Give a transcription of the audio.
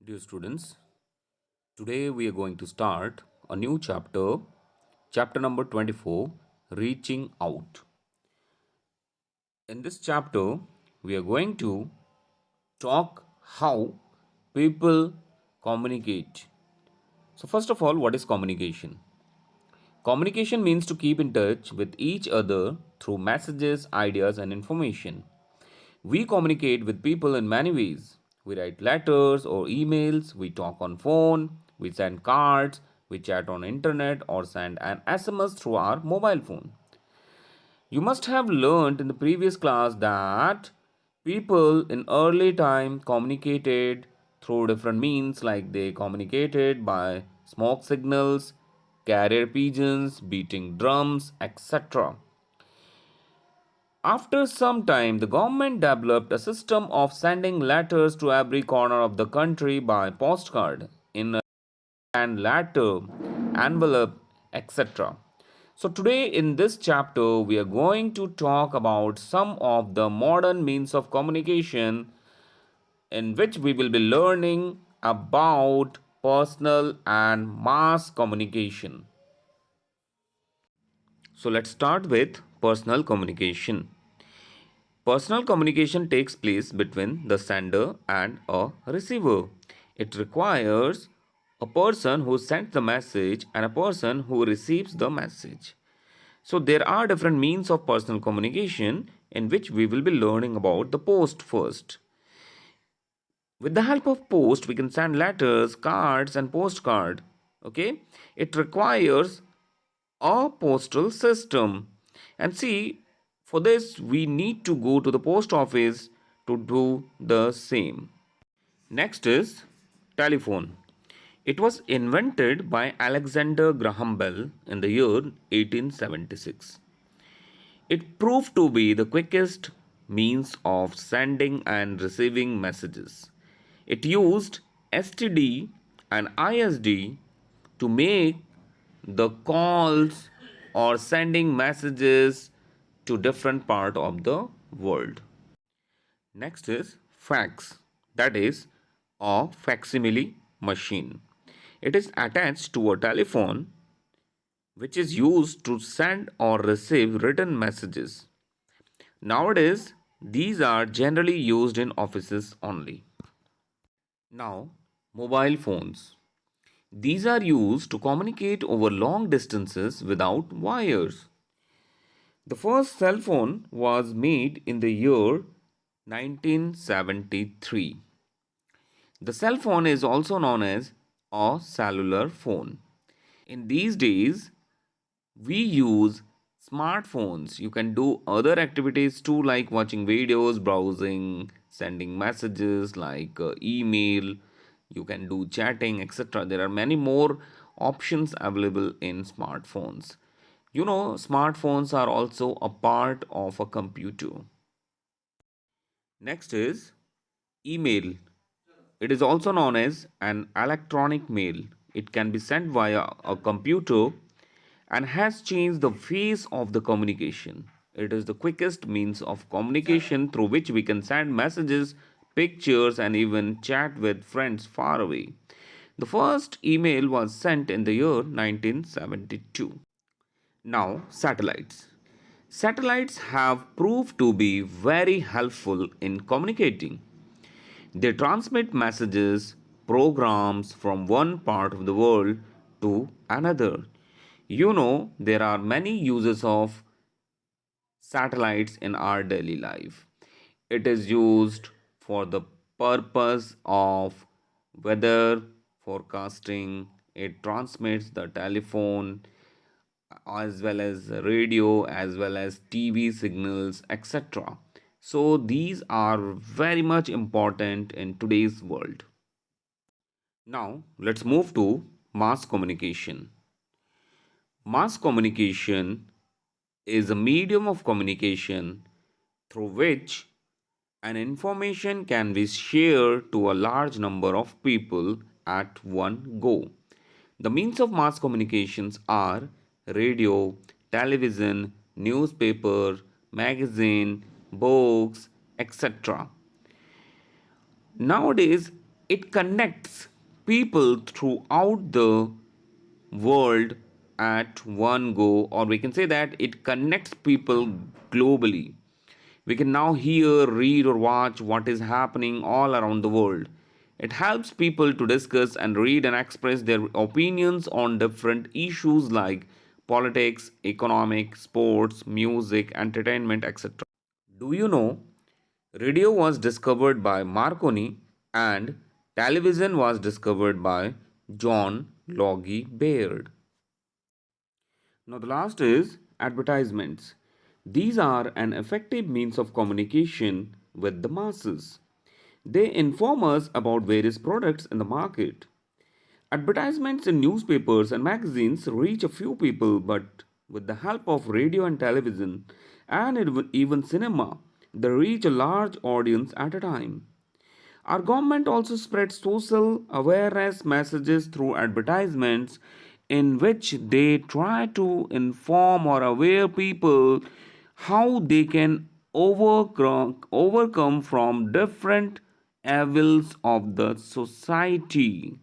Dear students, today we are going to start a new chapter, chapter number 24, Reaching Out. In this chapter, we are going to talk how people communicate. So, first of all, what is communication? Communication means to keep in touch with each other through messages, ideas, and information. We communicate with people in many ways. We write letters or emails, we talk on phone, we send cards, we chat on internet or send an SMS through our mobile phone. You must have learned in the previous class that people in early time communicated through different means like they communicated by smoke signals, carrier pigeons, beating drums, etc. After some time, the government developed a system of sending letters to every corner of the country by postcard in a and letter, envelope, etc. So, today in this chapter, we are going to talk about some of the modern means of communication in which we will be learning about personal and mass communication. So, let's start with personal communication. Personal communication takes place between the sender and a receiver. It requires a person who sends the message and a person who receives the message. So, there are different means of personal communication in which we will be learning about the post first. With the help of post, we can send letters, cards, and postcard. Okay, it requires a postal system. And see, for this, we need to go to the post office to do the same. Next is telephone. It was invented by Alexander Graham Bell in the year 1876. It proved to be the quickest means of sending and receiving messages. It used STD and ISD to make the calls or sending messages to different part of the world. Next is fax, that is a facsimile machine. It is attached to a telephone which is used to send or receive written messages. Nowadays, these are generally used in offices only. Now, mobile phones. These are used to communicate over long distances without wires. The first cell phone was made in the year 1973. The cell phone is also known as a cellular phone. In these days, we use smartphones. You can do other activities too, like watching videos, browsing, sending messages like email. You can do chatting, etc. There are many more options available in smartphones. You know, smartphones are also a part of a computer. Next is email. It is also known as an electronic mail. It can be sent via a computer and has changed the face of the communication. It is the quickest means of communication through which we can send messages, pictures, and even chat with friends far away. The first email was sent in the year 1972. Now, satellites. Satellites have proved to be very helpful in communicating. They transmit messages, programs from one part of the world to another. You know, there are many uses of satellites in our daily life. It is used for the purpose of weather forecasting, it transmits the telephone as well as radio as well as TV signals, etc. So these are very much important in today's world. Now let's move to mass communication. Mass communication is a medium of communication through which an information can be shared to a large number of people at one go. The means of mass communications are radio, television, newspaper, magazine, books, etc. Nowadays, It connects people throughout the world at one go, or we can say that it connects people globally. We can now hear, read, or watch what is happening all around the world. It helps people to discuss and read and express their opinions on different issues like politics, economic, sports, music, entertainment, etc. Do you know radio was discovered by Marconi and television was discovered by John Logie Baird? Now, the last is advertisements. These are an effective means of communication with the masses. They inform us about various products in the market. Advertisements in newspapers and magazines reach a few people, but with the help of radio and television, and even cinema, they reach a large audience at a time. Our government also spreads social awareness messages through advertisements in which they try to inform or aware people how they can overcome from different evils of the society.